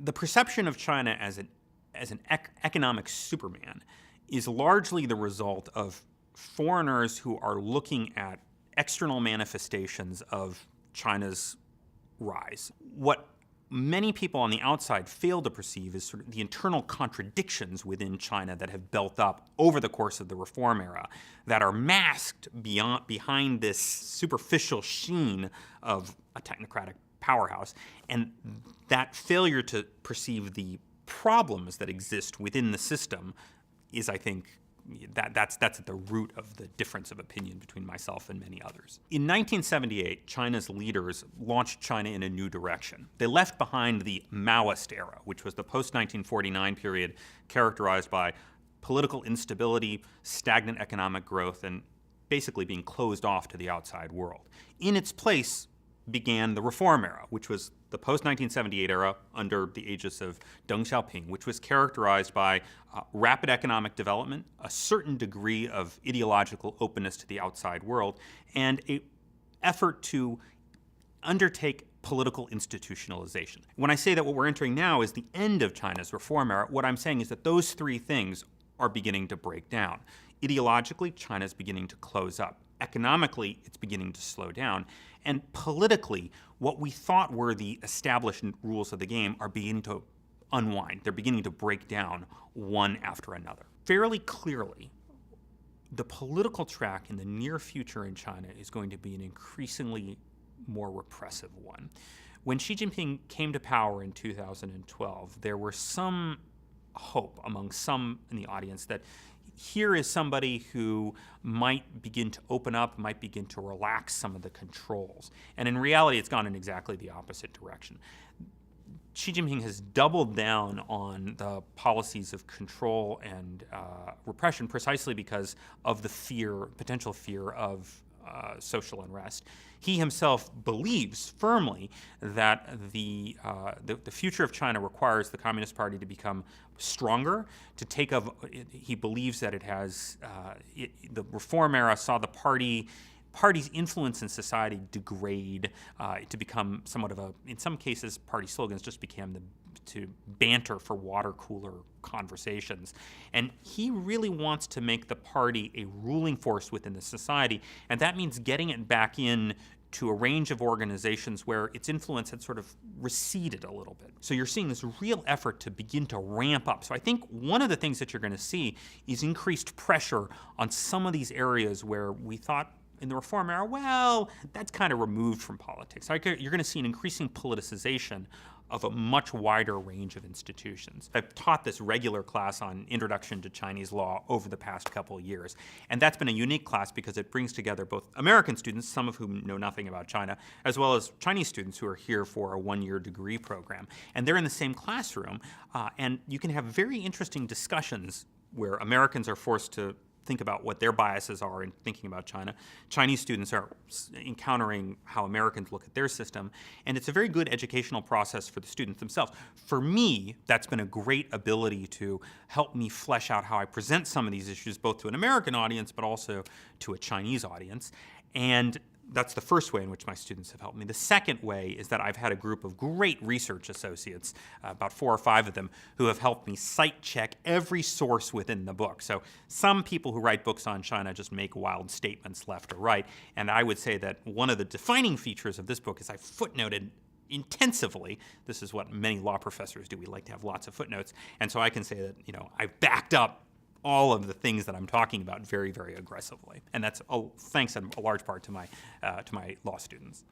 The perception of China as an economic Superman is largely the result of foreigners who are looking at external manifestations of China's rise. What many people on the outside fail to perceive is sort of the internal contradictions within China that have built up over the course of the reform era that are masked behind this superficial sheen of a technocratic powerhouse. And that failure to perceive the problems that exist within the system is, I think, that's at the root of the difference of opinion between myself and many others. In 1978, China's leaders launched China in a new direction. They left behind the Maoist era, which was the post-1949 period characterized by political instability, stagnant economic growth, and basically being closed off to the outside world. In its place began the reform era, which was the post-1978 era under the aegis of Deng Xiaoping, which was characterized by rapid economic development, a certain degree of ideological openness to the outside world, and an effort to undertake political institutionalization. When I say that what we're entering now is the end of China's reform era, what I'm saying is that those three things are beginning to break down. Ideologically, China is beginning to close up. Economically, it's beginning to slow down. And politically, what we thought were the established rules of the game are beginning to unwind. They're beginning to break down one after another. Fairly clearly, the political track in the near future in China is going to be an increasingly more repressive one. When Xi Jinping came to power in 2012, there were some hope among some in the audience that here is somebody who might begin to open up, might begin to relax some of the controls. And in reality, it's gone in exactly the opposite direction. Xi Jinping has doubled down on the policies of control and repression precisely because of the potential fear of social unrest. He himself believes firmly that the future of China requires the Communist Party to become stronger, to take of. He believes that it has the reform era saw the party's influence in society degrade to become somewhat of a. In some cases, party slogans just became to banter for water cooler conversations. And he really wants to make the party a ruling force within the society, and that means getting it back in to a range of organizations where its influence had sort of receded a little bit. So you're seeing this real effort to begin to ramp up. So I think one of the things that you're going to see is increased pressure on some of these areas where we thought in the reform era, well, that's kind of removed from politics. You're going to see an increasing politicization of a much wider range of institutions. I've taught this regular class on Introduction to Chinese Law over the past couple of years, and that's been a unique class because it brings together both American students, some of whom know nothing about China, as well as Chinese students who are here for a one-year degree program. And they're in the same classroom, and you can have very interesting discussions where Americans are forced to think about what their biases are in thinking about China. Chinese students are encountering how Americans look at their system, and it's a very good educational process for the students themselves. For me, that's been a great ability to help me flesh out how I present some of these issues, both to an American audience, but also to a Chinese audience. And that's the first way in which my students have helped me. The second way is that I've had a group of great research associates, about 4 or 5 of them, who have helped me cite check every source within the book. So some people who write books on China just make wild statements left or right. And I would say that one of the defining features of this book is I footnoted intensively. This is what many law professors do. We like to have lots of footnotes. And so I can say that, I've backed up all of the things that I'm talking about very, very aggressively. And that's thanks in a large part to my law students.